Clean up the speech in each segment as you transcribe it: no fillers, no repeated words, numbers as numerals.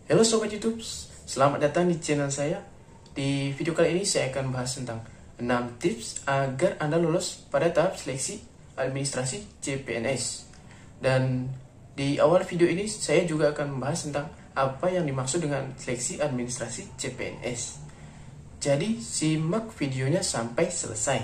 Halo Sobat YouTube, selamat datang di channel saya. Di video kali ini saya akan bahas tentang 6 tips agar Anda lulus pada tahap seleksi administrasi CPNS. Dan di awal video ini saya juga akan membahas tentang apa yang dimaksud dengan seleksi administrasi CPNS. Jadi simak videonya sampai selesai.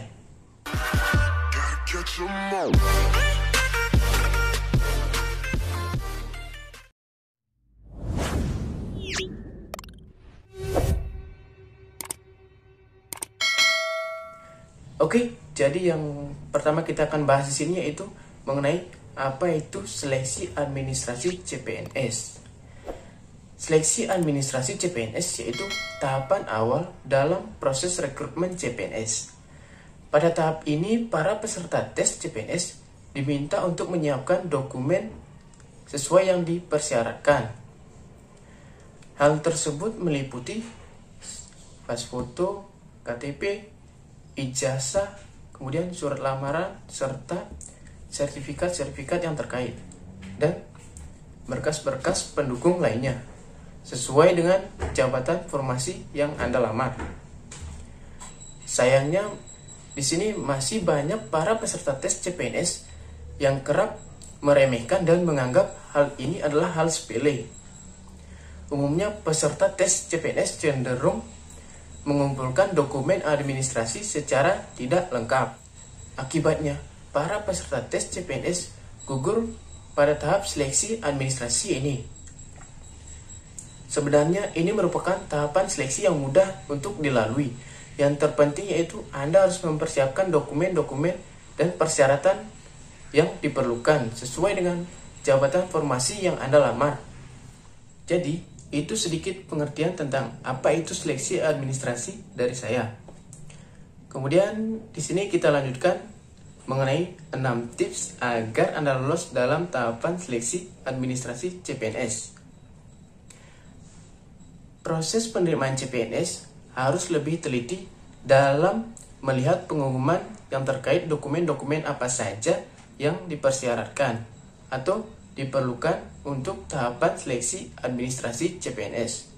Oke, jadi yang pertama kita akan bahas di sini yaitu mengenai apa itu seleksi administrasi CPNS. Seleksi administrasi CPNS yaitu tahapan awal dalam proses rekrutmen CPNS. Pada tahap ini, para peserta tes CPNS diminta untuk menyiapkan dokumen sesuai yang dipersyaratkan. Hal tersebut meliputi pas foto, KTP, ijazah, kemudian surat lamaran, serta sertifikat-sertifikat yang terkait, dan berkas-berkas pendukung lainnya, sesuai dengan jabatan formasi yang Anda lamar. Sayangnya, di sini masih banyak para peserta tes CPNS yang kerap meremehkan dan menganggap hal ini adalah hal sepele. Umumnya, peserta tes CPNS cenderung mengumpulkan dokumen administrasi secara tidak lengkap. Akibatnya, para peserta tes CPNS gugur pada tahap seleksi administrasi ini. Sebenarnya ini merupakan tahapan seleksi yang mudah untuk dilalui. Yang terpenting yaitu Anda harus mempersiapkan dokumen-dokumen dan persyaratan yang diperlukan sesuai dengan jabatan formasi yang Anda lamar. Jadi, itu sedikit pengertian tentang apa itu seleksi administrasi dari saya. Kemudian di sini kita lanjutkan mengenai 6 tips agar Anda lolos dalam tahapan seleksi administrasi CPNS. Proses penerimaan CPNS harus lebih teliti dalam melihat pengumuman yang terkait dokumen-dokumen apa saja yang dipersyaratkan atau diperlukan untuk tahapan seleksi administrasi CPNS.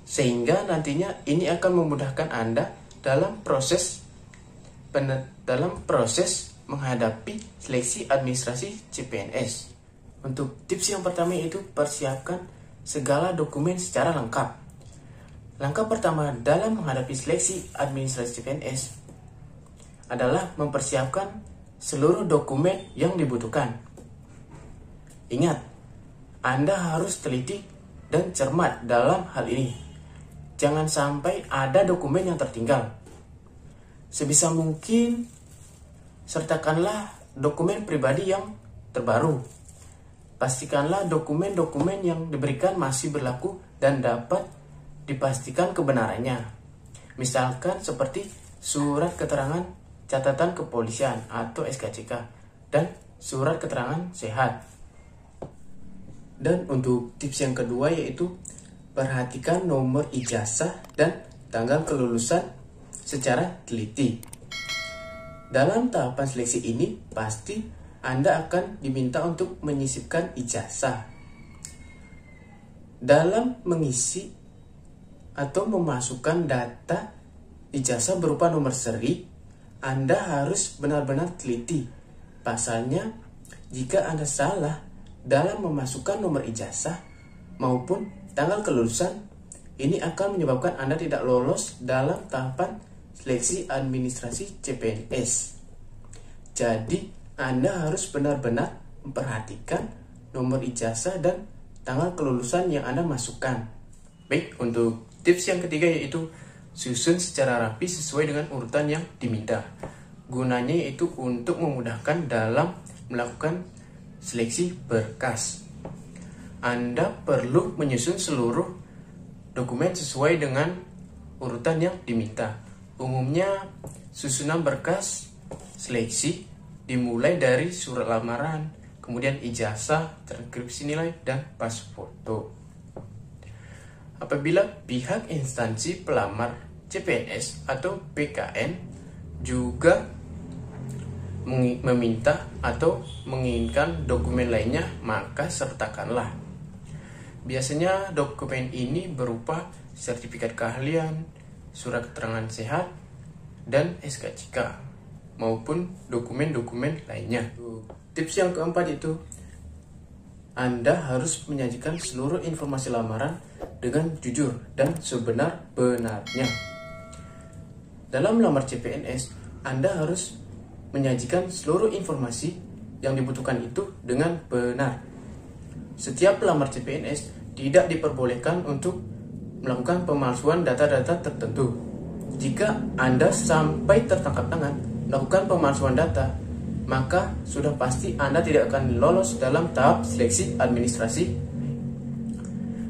Sehingga nantinya ini akan memudahkan Anda dalam proses menghadapi seleksi administrasi CPNS. Untuk tips yang pertama yaitu persiapkan segala dokumen secara lengkap. Langkah pertama dalam menghadapi seleksi administrasi CPNS adalah mempersiapkan seluruh dokumen yang dibutuhkan. Ingat, Anda harus teliti dan cermat dalam hal ini. Jangan sampai ada dokumen yang tertinggal. Sebisa mungkin, sertakanlah dokumen pribadi yang terbaru. Pastikanlah dokumen-dokumen yang diberikan masih berlaku dan dapat dipastikan kebenarannya. Misalkan seperti surat keterangan catatan kepolisian atau SKCK dan surat keterangan sehat. Dan untuk tips yang kedua yaitu perhatikan nomor ijazah dan tanggal kelulusan secara teliti. Dalam tahapan seleksi ini pasti Anda akan diminta untuk menyisipkan ijazah. Dalam mengisi atau memasukkan data ijazah berupa nomor seri, Anda harus benar-benar teliti. Pasalnya, jika Anda salah dalam memasukkan nomor ijazah maupun tanggal kelulusan, ini akan menyebabkan Anda tidak lolos dalam tahapan seleksi administrasi CPNS. Jadi, Anda harus benar-benar memperhatikan nomor ijazah dan tanggal kelulusan yang Anda masukkan. Baik, untuk tips yang ketiga yaitu susun secara rapi sesuai dengan urutan yang diminta. Gunanya yaitu untuk memudahkan dalam melakukan seleksi berkas. Anda perlu menyusun seluruh dokumen sesuai dengan urutan yang diminta. Umumnya, susunan berkas seleksi dimulai dari surat lamaran, kemudian ijazah, transkripsi nilai, dan pas foto. Apabila pihak instansi pelamar CPNS atau PKN juga meminta atau menginginkan dokumen lainnya, maka sertakanlah. Biasanya dokumen ini berupa sertifikat keahlian, surat keterangan sehat, dan SKCK, maupun dokumen-dokumen lainnya. Tips yang keempat itu, Anda harus menyajikan seluruh informasi lamaran dengan jujur dan sebenar-benarnya. Dalam melamar CPNS, Anda harus menyajikan seluruh informasi yang dibutuhkan itu dengan benar. Setiap pelamar CPNS tidak diperbolehkan untuk melakukan pemalsuan data-data tertentu. Jika Anda sampai tertangkap tangan melakukan pemalsuan data, maka sudah pasti Anda tidak akan lolos dalam tahap seleksi administrasi.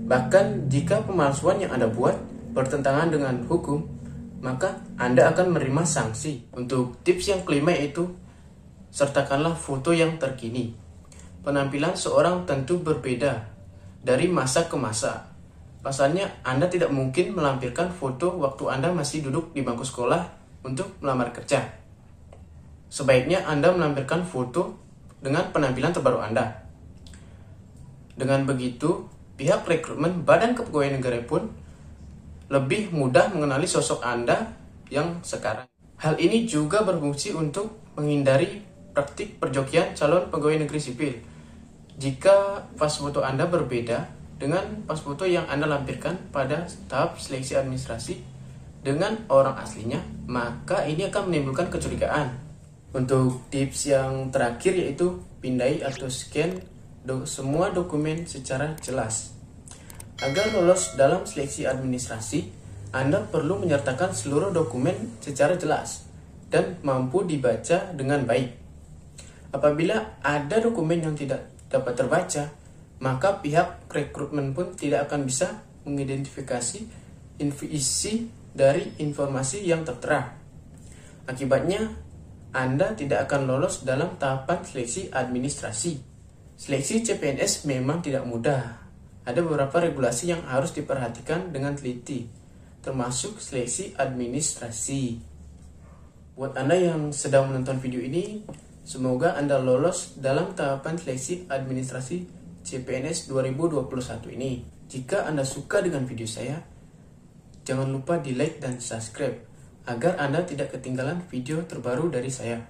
Bahkan jika pemalsuan yang Anda buat bertentangan dengan hukum, maka Anda akan menerima sanksi. Untuk tips yang kelima yaitu, sertakanlah foto yang terkini. Penampilan seorang tentu berbeda dari masa ke masa. Pasalnya, Anda tidak mungkin melampirkan foto waktu Anda masih duduk di bangku sekolah untuk melamar kerja. Sebaiknya Anda melampirkan foto dengan penampilan terbaru Anda. Dengan begitu, pihak rekrutmen Badan Kepegawaian Negara pun lebih mudah mengenali sosok Anda yang sekarang. Hal ini juga berfungsi untuk menghindari praktik perjokian calon pegawai negeri sipil. Jika pas foto Anda berbeda dengan pas foto yang Anda lampirkan pada tahap seleksi administrasi dengan orang aslinya, maka ini akan menimbulkan kecurigaan. Untuk tips yang terakhir yaitu, pindai atau scan semua dokumen secara jelas. Agar lolos dalam seleksi administrasi, Anda perlu menyertakan seluruh dokumen secara jelas dan mampu dibaca dengan baik. Apabila ada dokumen yang tidak dapat terbaca, maka pihak rekrutmen pun tidak akan bisa mengidentifikasi isi dari informasi yang tertera. Akibatnya, Anda tidak akan lolos dalam tahapan seleksi administrasi. Seleksi CPNS memang tidak mudah. Ada beberapa regulasi yang harus diperhatikan dengan teliti, termasuk seleksi administrasi. Buat Anda yang sedang menonton video ini, semoga Anda lolos dalam tahapan seleksi administrasi CPNS 2021 ini. Jika Anda suka dengan video saya, jangan lupa di like dan subscribe agar Anda tidak ketinggalan video terbaru dari saya.